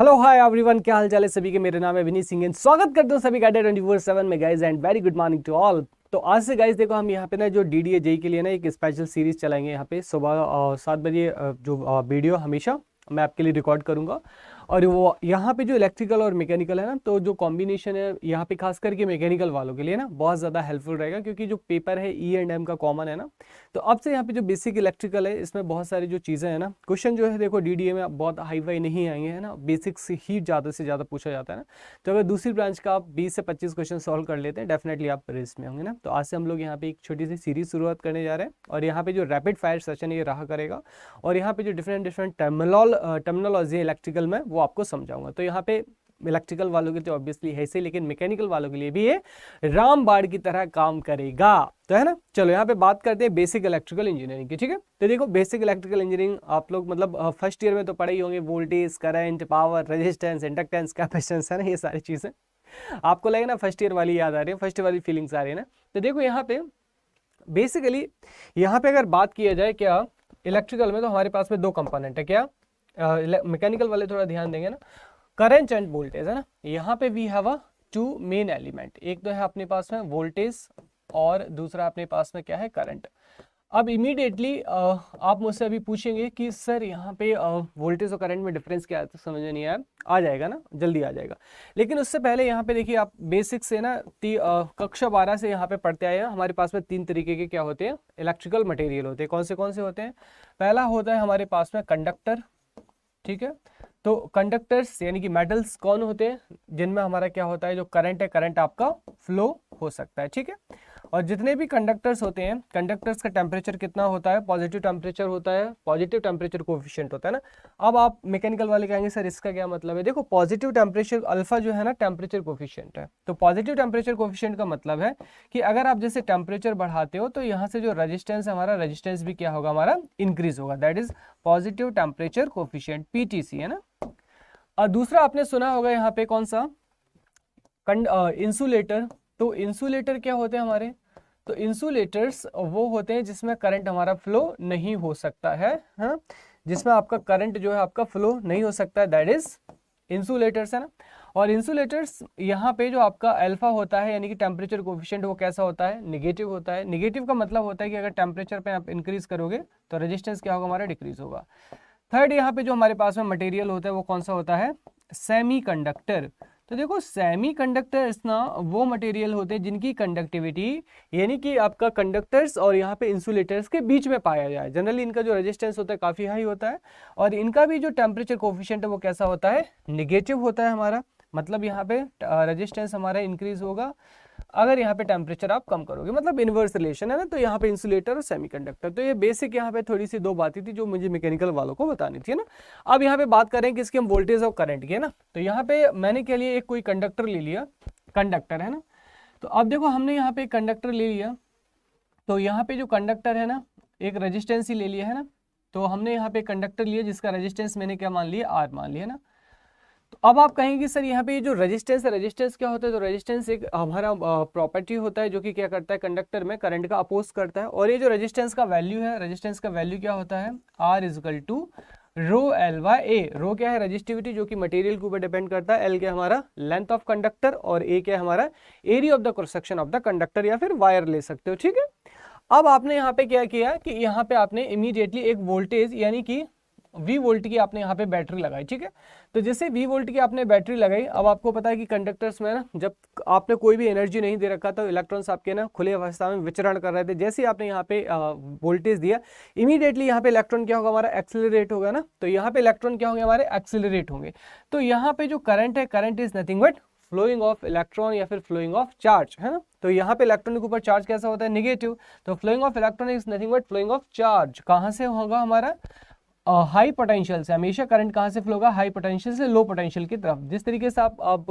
Hello hi everyone, क्या हाल चाल है सभी के। मेरा नाम है विनीत सिंह एंड स्वागत करता हूँ सभी का 24/7 में guys and very good morning to all. तो आज से गाइज देखो, हम यहाँ पे ना जो डीडीए जेई के लिए ना एक स्पेशल सीरीज चलाएंगे यहाँ पे सुबह 7 बजे। जो वीडियो हमेशा मैं आपके लिए रिकॉर्ड करूँगा, और वो यहाँ पे जो इलेक्ट्रिकल और मैकेनिकल है ना, तो जो कॉम्बिनेशन है यहाँ पे खास करके मैकेनिकल वालों के लिए ना बहुत ज़्यादा हेल्पफुल रहेगा, क्योंकि जो पेपर है ई एंड एम का कॉमन है ना। तो अब से यहाँ पे जो बेसिक इलेक्ट्रिकल है, इसमें बहुत सारी जो चीज़ें हैं ना, क्वेश्चन जो है देखो डीडीए में बहुत हाई फाई नहीं आएंगे, है ना, बेसिक से ही ज़्यादा से ज़्यादा पूछा जाता है ना। तो अगर दूसरी ब्रांच का आप 20 से 25 क्वेश्चन सॉल्व कर लेते हैं, डेफिनेटली आप रेस में होंगे ना। तो आज से हम लोग यहाँ पे एक छोटी सी सीरीज शुरुआत करने जा रहे हैं, और यहाँ पे जो रैपिड फायर सेशन ये रहा करेगा, और यहाँ पे जो डिफरेंट टर्मिनोलॉजी इलेक्ट्रिकल में वो आपको समझाऊंगा। तो यहाँ पे इलेक्ट्रिकल वालों के लिए तो ऑब्वियसली है ही, लेकिन मैकेनिकल वालों के लिए भी ये रामबाण की तरह काम करेगा, तो है ना। चलो यहाँ पे बात करते हैं बेसिक इलेक्ट्रिकल इंजीनियरिंग की, ठीक है। तो देखो बेसिक इलेक्ट्रिकल इंजीनियरिंग आप लोग मतलब फर्स्ट ईयर में तो पढ़े ही होंगे, voltage, current, power, resistance, inductance, capacitance, है ना, ये सारी चीजें आपको लगे ना फर्स्ट ईयर वाली याद आ रही है, फर्स्ट ईयर वाली फीलिंग्स आ रही है ना। तो देखो यहाँ पे बेसिकली यहाँ पे अगर बात किया जाए क्या इलेक्ट्रिकल में, तो हमारे पास में दो कंपोनेंट है क्या। मैकेनिकल वाले थोड़ा ध्यान देंगे ना, करंट एंड वोल्टेज, है ना। यहाँ पे we have a two main element, एक तो है अपने पास में वोल्टेज और दूसरा अपने पास में क्या है, करंट। अब इमीडिएटली आप मुझसे अभी पूछेंगे कि सर यहाँ पे वोल्टेज और करंट में डिफरेंस क्या है, तो समझ में नहीं आया। आ जाएगा ना, जल्दी आ जाएगा। लेकिन उससे पहले यहाँ पे देखिए, आप बेसिक से ना कक्षा 12 से यहाँ पे पढ़ते आए हैं। हमारे पास में 3 तरीके के क्या होते हैं, इलेक्ट्रिकल मटेरियल होते हैं। कौन से होते हैं? पहला होता है हमारे पास में कंडक्टर, ठीक है। तो कंडक्टर्स यानी कि मेटल्स कौन होते हैं, जिनमें हमारा क्या होता है, जो करंट है, करंट आपका फ्लो हो सकता है, ठीक है। और जितने भी कंडक्टर्स होते हैं, कंडक्टर्स का टेम्परेचर कितना होता है, पॉजिटिव टेम्परेचर होता है, पॉजिटिव टेम्परेचर कोएफिशिएंट होता है ना। अब आप मैकेनिकल वाले कहेंगे सर इसका क्या मतलब है। देखो पॉजिटिव टेम्परेचर अल्फा जो है ना टेम्परेचर कोएफिशिएंट है। तो पॉजिटिव टेम्परेचर कोएफिशिएंट का मतलब है कि अगर आप जैसे टेम्परेचर बढ़ाते हो, तो यहाँ से जो रेजिस्टेंस है हमारा, रेजिस्टेंस भी क्या होगा, हमारा इंक्रीज होगा। That is positive temperature coefficient, PTC, है ना। और दूसरा आपने सुना होगा यहाँ पे कौन सा, इंसुलेटर। तो इंसुलेटर क्या होते हैं हमारे, तो इंसुलेटर्स वो होते हैं जिसमें करंट हमारा फ्लो नहीं हो सकता है, हाँ, जिसमें आपका करंट जो है आपका फ्लो नहीं हो सकता है, दैट इज इंसुलेटर्स, है ना। और इंसुलेटर्स यहाँ पे जो आपका अल्फा होता है यानी कि टेम्परेचर कोएफिशिएंट, वो कैसा होता है, निगेटिव होता है। निगेटिव का मतलब होता है कि अगर टेम्परेचर पे आप इंक्रीज करोगे तो रेजिस्टेंस क्या होगा, हमारा डिक्रीज होगा। थर्ड यहाँ पे जो हमारे पास में मटेरियल होता है वो कौन सा होता है, सेमीकंडक्टर। तो देखो सेमीकंडक्टर्स ना वो मटेरियल होते हैं जिनकी कंडक्टिविटी यानी कि आपका कंडक्टर्स और यहाँ पे इंसुलेटर्स के बीच में पाया जाए। जनरली इनका जो रेजिस्टेंस होता है काफ़ी हाई होता है, और इनका भी जो टेम्परेचर कोफिशिएंट है वो कैसा होता है, निगेटिव होता है हमारा। मतलब यहाँ पे रेजिस्टेंस हमारा इंक्रीज होगा अगर यहाँ पे टेम्परेचर आप कम करोगे, मतलब इनवर्स रिलेशन है ना। तो यहाँ पे इंसुलेटर और सेमीकंडक्टर, तो ये बेसिक यहाँ पे थोड़ी सी दो बातें थी जो मुझे मैकेनिकल वालों को बतानी थी, है ना। अब यहाँ पे बात करें किसकी, हम वोल्टेज और करंट की, है ना। तो यहाँ पे मैंने क्या लिया, एक कोई कंडक्टर ले लिया, कंडक्टर, है ना। तो अब देखो हमने यहाँ पे कंडक्टर ले लिया, तो यहाँ पे जो कंडक्टर है ना, एक रेजिस्टेंस ही ले लिया, है ना। तो हमने यहाँ पे कंडक्टर लिया जिसका रेजिस्टेंस मैंने क्या मान लिया, आर मान लिया, है ना। तो अब आप कहेंगे सर यहाँ पे ये जो रेजिस्टेंस है, रेजिस्टेंस क्या होता है, तो रेजिस्टेंस एक हमारा प्रॉपर्टी होता है जो कि क्या करता है, कंडक्टर में करंट का अपोज करता है। और ये जो रेजिस्टेंस का वैल्यू है, रेजिस्टेंस का वैल्यू क्या होता है, R is equal to rho L by A. Rho क्या है, रेजिस्टिविटी जो कि मटेरियल के ऊपर डिपेंड करता है, एल क्या हमारा लेंथ ऑफ कंडक्टर, और ए क्या हमारा area of the cross section of the conductor, या फिर वायर ले सकते हो, ठीक है। अब आपने यहाँ पे क्या किया कि यहाँ पे आपने इमीडिएटली एक वोल्टेज यानी कि V वोल्ट की आपने यहाँ पे बैटरी लगाई, ठीक है। तो जैसे V वोल्ट की आपने बैटरी लगाई, अब आपको पता है कि कंडक्टर्स में ना जब आपने कोई भी एनर्जी नहीं दे रखा था, इलेक्ट्रॉन्स आपके ना खुले अवस्था में विचरण कर रहे थे। जैसे ही आपने यहाँ पे वोल्टेज दिया, इमीडिएटली यहाँ पे इलेक्ट्रॉन क्या होगा, हमारा एक्सिलरेट होगा ना। तो यहाँ पे इलेक्ट्रॉन क्या होंगे, हमारे एक्सिलरेट होंगे। तो यहाँ पे जो करंट है, current is nothing but flowing of electron या फिर फ्लोइंग ऑफ चार्ज, है ना। तो यहाँ पे इलेक्ट्रॉन के ऊपर चार्ज कैसा होता है, नेगेटिव। तो flowing of electron is nothing but flowing of charge. कहाँ से होगा हमारा, हाई पोटेंशियल से। हमेशा करंट कहाँ से फ्लो होगा, हाई पोटेंशियल से लो पोटेंशियल की तरफ। जिस तरीके से आप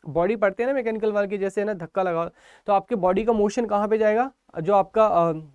बॉडी पढ़ते हैं ना मैकेनिकल वाले की, जैसे ना धक्का लगाओ तो आपके बॉडी का मोशन कहाँ पे जाएगा, जो आपका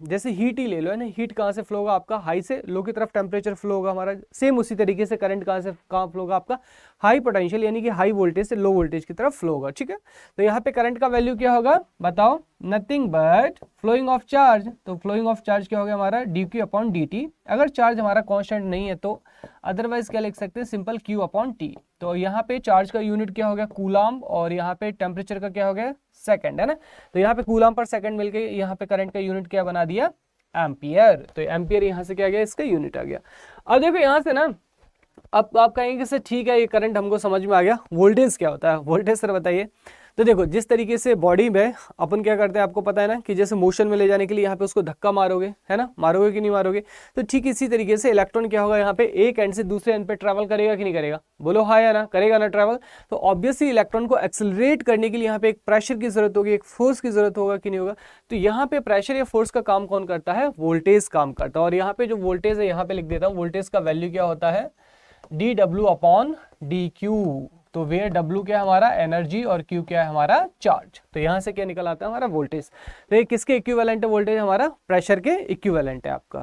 जैसे हीट ही ले लो है ना, हीट कहाँ से फ्लो होगा आपका, हाई से लो की तरफ टेम्परेचर फ्लो होगा हमारा। सेम उसी तरीके से करंट कहाँ से कहाँ फ्लो होगा आपका, हाई पोटेंशियल यानी कि हाई वोल्टेज से लो वोल्टेज की तरफ फ्लो होगा। ठीक है, तो यहाँ पे करंट का वैल्यू क्या होगा बताओ, nothing but flowing of charge. तो फ्लोइंग ऑफ चार्ज क्या हो गया हमारा, D Q upon D T. अगर चार्ज हमारा कॉन्स्टेंट नहीं है तो अदरवाइज क्या लिख सकते हैं, सिंपल क्यू अपॉन टी। तो यहाँ पे चार्ज का यूनिट क्या हो गया कूलाम, और यहाँ पे टेम्परेचर का क्या हो गया सेकंड, है ना। तो यहाँ पे कूलाम पर सेकंड मिलके यहाँ पे करंट का यूनिट क्या बना दिया, एम्पियर। तो एम्पियर यहाँ से क्या आ गया, इसका यूनिट आ गया। अब देखो यहाँ से ना, अब आप कहेंगे कि सर ठीक है ये करंट हमको समझ में आ गया, वोल्टेज क्या होता है, वोल्टेज सर बताइए। तो देखो जिस तरीके से बॉडी में अपन क्या करते हैं आपको पता है ना, कि जैसे मोशन में ले जाने के लिए यहाँ पे उसको धक्का मारोगे, है ना, मारोगे कि नहीं मारोगे, तो ठीक इसी तरीके से इलेक्ट्रॉन क्या होगा, यहाँ पे एक एंड से दूसरे एंड पे ट्रैवल करेगा कि नहीं करेगा, बोलो हाँ या ना, करेगा ना ट्रैवल। तो ऑब्वियसली इलेक्ट्रॉन को एक्सेलरेट करने के लिए यहाँ पे एक प्रेशर की जरूरत होगी, एक फोर्स की जरूरत होगा कि नहीं होगा। तो यहाँ पे प्रेशर या फोर्स का काम कौन करता है, वोल्टेज काम करता है। और यहाँ पे जो वोल्टेज है यहाँ पे लिख देता हूँ, वोल्टेज का वैल्यू क्या होता है, D W upon D Q. तो वेयर डब्ल्यू क्या है हमारा एनर्जी, और क्यू क्या है हमारा चार्ज। तो यहां से क्या निकल आता है हमारा वोल्टेज। तो ये किसके इक्विवेलेंट है वोल्टेज, हमारा प्रेशर के इक्विवेलेंट है आपका।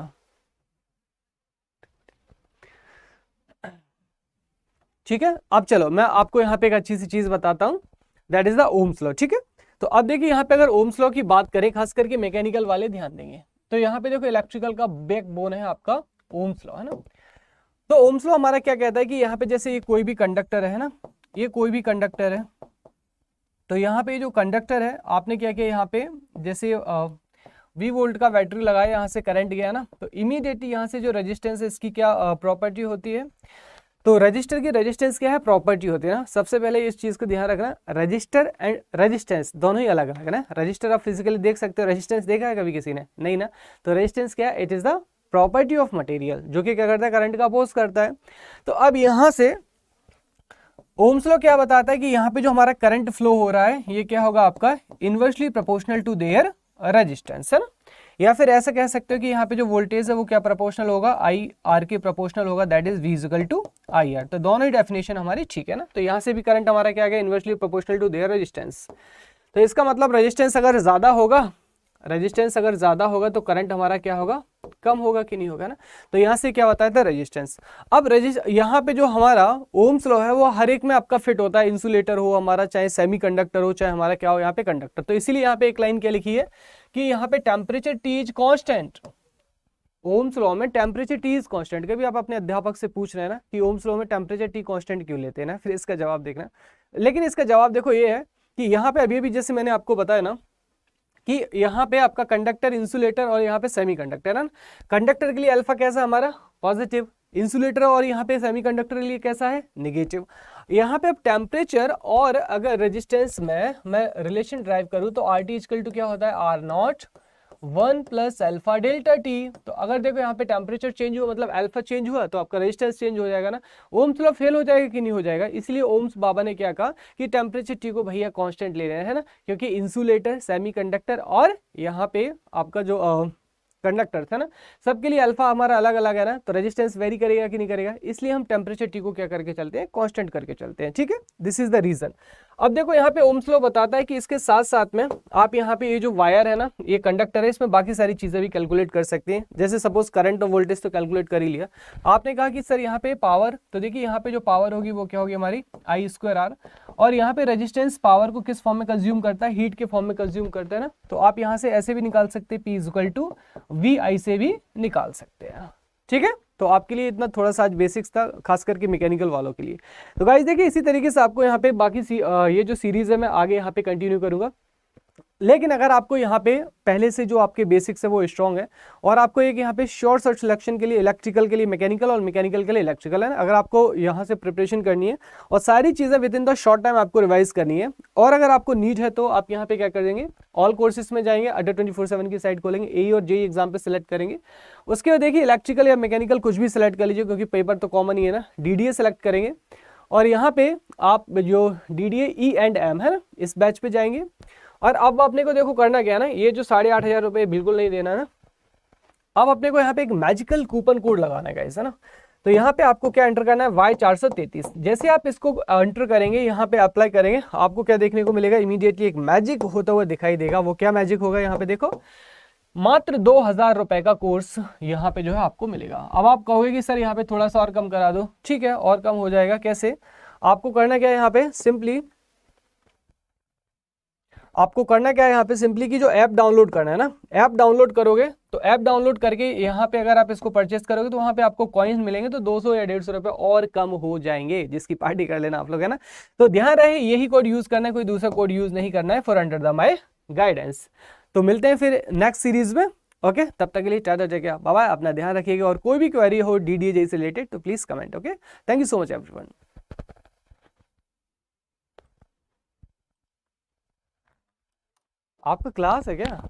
ठीक है, अब चलो मैं आपको यहाँ पे एक अच्छी सी चीज बताता हूँ, that is the Ohm's law. ठीक है, तो अब देखिए यहाँ पे अगर ओम्स लॉ की बात करें, खास करके मैकेनिकल वाले ध्यान देंगे, तो यहाँ पे देखो इलेक्ट्रिकल का बैकबोन है आपका ओम्स लॉ, है ना। तो ओम्स लॉ हमारा क्या कहता है कि यहाँ पे जैसे ये कोई भी कंडक्टर है ना, ये कोई भी कंडक्टर है, तो यहाँ पे जो कंडक्टर है आपने क्या किया, यहाँ पे जैसे V वोल्ट का बैटरी लगाया, यहाँ से करंट गया ना, तो इमीडिएटली यहाँ से जो रेजिस्टेंस है इसकी क्या प्रॉपर्टी होती है। तो रजिस्टर की रेजिस्टेंस क्या है, प्रॉपर्टी होती है ना। सबसे पहले इस चीज को ध्यान रखना, रजिस्टर एंड रेजिस्टेंस दोनों ही अलग अलग है ना। रजिस्टर आप फिजिकली देख सकते हो, रेजिस्टेंस देखा है कभी किसी ने, नहीं ना। तो रेजिस्टेंस क्या है, it is the property of material, जो कि क्या करता है, करंट का अपोज करता है। तो अब यहां से ओम्स लॉ क्या बताता है कि यहाँ पे जो हमारा करंट फ्लो हो रहा है ये क्या होगा आपका, inversely proportional to their resistance, है ना। या फिर ऐसा कह सकते हो कि यहाँ पे जो वोल्टेज है वो क्या प्रोपोर्शनल होगा, आई आर के प्रोपोर्शनल होगा, that is V equal to I R. तो दोनों ही डेफिनेशन हमारी ठीक है ना। तो यहाँ से भी करंट हमारा क्या गया, inversely proportional to their resistance. तो इसका मतलब रेजिस्टेंस अगर ज्यादा होगा, रेजिस्टेंस अगर ज्यादा होगा तो करंट हमारा क्या होगा, कम होगा कि नहीं होगा ना। तो यहाँ से क्या बताया था, रेजिस्टेंस। अब यहाँ पे जो हमारा ओम्स लॉ है वो हर एक में आपका फिट होता है, इंसुलेटर हो हमारा, चाहे सेमीकंडक्टर हो, चाहे हमारा क्या हो यहाँ पे कंडक्टर। तो इसीलिए यहाँ पे एक लाइन क्या लिखी है कि यहाँ पे temperature T is constant. Ohm's law में टेम्परेचर टी इज कांस्टेंट। कभी आप अपने अध्यापक से पूछ रहे हैं ना कि ओम्स लॉ में टेम्परेचर टी कांस्टेंट क्यों लेते हैं ना, फिर इसका जवाब देखना। लेकिन इसका जवाब देखो ये है कि यहाँ पे अभी जैसे मैंने आपको बताया ना कि यहाँ पे आपका कंडक्टर, इंसुलेटर और यहाँ पे सेमीकंडक्टर है ना। कंडक्टर के लिए अल्फा कैसा हमारा पॉजिटिव, इंसुलेटर और यहाँ पे सेमीकंडक्टर के लिए कैसा है नेगेटिव। यहाँ पे अब टेम्परेचर और अगर रेजिस्टेंस में मैं रिलेशन ड्राइव करूँ तो आर टी इक्वल टू क्या होता है, R naught 1 plus alpha delta T. तो अगर देखो यहाँ पे टेम्परेचर चेंज हुआ मतलब अल्फा चेंज हुआ तो आपका रेजिस्टेंस चेंज हो जाएगा ना। ओम्स लॉ फेल हो जाएगा कि नहीं हो जाएगा। इसलिए ओम्स बाबा ने क्या कहा कि टेम्परेचर टी को भैया कांस्टेंट ले रहे हैं ना, क्योंकि इंसुलेटर, सेमीकंडक्टर और यहाँ पे आपका जो कंडक्टर था ना, सबके लिए अल्फा हमारा अलग अलग है ना, तो रेजिस्टेंस वेरी करेगा कि नहीं करेगा। इसलिए हम टेम्परेचर टी को क्या करके चलते हैं, कांस्टेंट करके चलते हैं। ठीक है, दिस इज द रीजन। अब देखो यहाँ पे ओम्स लॉ बताता है कि इसके साथ साथ में आप यहाँ पे ये जो वायर है ना, ये कंडक्टर है, इसमें बाकी सारी चीजें भी कैलकुलेट कर सकते हैं। जैसे सपोज करंट और वोल्टेज तो कैलकुलेट कर ही लिया। आपने कहा कि सर यहाँ पे पावर, तो देखिए यहाँ पे जो पावर होगी वो क्या होगी हमारी आई स्क्वायर आर, और यहाँ पे रेजिस्टेंस पावर को किस फॉर्म में कंज्यूम करता है, हीट के फॉर्म में कंज्यूम करता है ना। तो आप यहाँ से ऐसे भी निकाल सकते हैं, P इक्वल टू वी आई से भी निकाल सकते हैं। ठीक है, तो आपके लिए इतना थोड़ा सा आज बेसिक्स था, खास करके मैकेनिकल वालों के लिए। तो गाइस देखिए इसी तरीके से आपको यहाँ पे बाकी ये जो सीरीज है मैं आगे यहाँ पे कंटिन्यू करूंगा। लेकिन अगर आपको यहाँ पे पहले से जो आपके बेसिक्स है वो स्ट्रॉन्ग है, और आपको एक यहाँ पे शॉर्ट सर्च सिलेक्शन के लिए इलेक्ट्रिकल के लिए मैकेनिकल और मैकेनिकल के लिए इलेक्ट्रिकल है, अगर आपको यहाँ से प्रिपरेशन करनी है और सारी चीज़ें with in the short time आपको रिवाइज करनी है, और अगर आपको नीड है तो आप यहाँ पे क्या कर देंगे, ऑल कोर्सेज में जाएंगे, अड्डा 24/7 की साइट खोलेंगे, AE और JEE एग्जाम पे सिलेक्ट करेंगे। उसके बाद देखिए इलेक्ट्रिकल या मैकेनिकल कुछ भी सिलेक्ट कर लीजिए, क्योंकि पेपर तो कॉमन ही है ना। DDA सेलेक्ट करेंगे, और यहाँ पे आप जो DDA E एंड M है ना, इस बैच पे जाएंगे। और अब अपने को देखो करना क्या है ना, ये जो 8,500 रुपये बिल्कुल नहीं देना है ना। अब अपने को यहाँ पे एक मैजिकल कूपन कोड लगाना है गाइस, है ना। तो यहाँ पे आपको क्या एंटर करना है, Y433। जैसे आप इसको एंटर करेंगे, यहाँ पे अप्लाई करेंगे, आपको क्या देखने को मिलेगा, इमीडिएटली एक मैजिक होता हुआ दिखाई देगा। वो क्या मैजिक होगा, यहाँ पे देखो मात्र 2,000 रुपए का कोर्स यहाँ पे जो है आपको मिलेगा। अब आप कहोगे कि सर यहाँ पे थोड़ा सा और कम करा दो, ठीक है, और कम हो जाएगा। कैसे? आपको करना क्या है यहाँ पे, सिंपली आपको करना क्या है यहाँ पे, सिंपली की जो ऐप डाउनलोड करना है ना, ऐप डाउनलोड करोगे तो ऐप डाउनलोड करके यहाँ पे अगर आप इसको परचेस करोगे तो वहाँ पे आपको कॉइन्स मिलेंगे, तो 200 या 150 रुपए और कम हो जाएंगे, जिसकी पार्टी कर लेना आप लोग, है ना। तो ध्यान रहे यही कोड यूज करना है, कोई दूसरा कोड यूज नहीं करना है for under the my guidance. तो मिलते हैं फिर नेक्स्ट सीरीज में। ओके, तब तक के लिए tata, take care, bye bye, अपना ध्यान रखिएगा। और कोई भी क्वेरी हो डीडीए से रिलेटेड तो please comment. Okay, thank you so much everyone. आपका क्लास है क्या?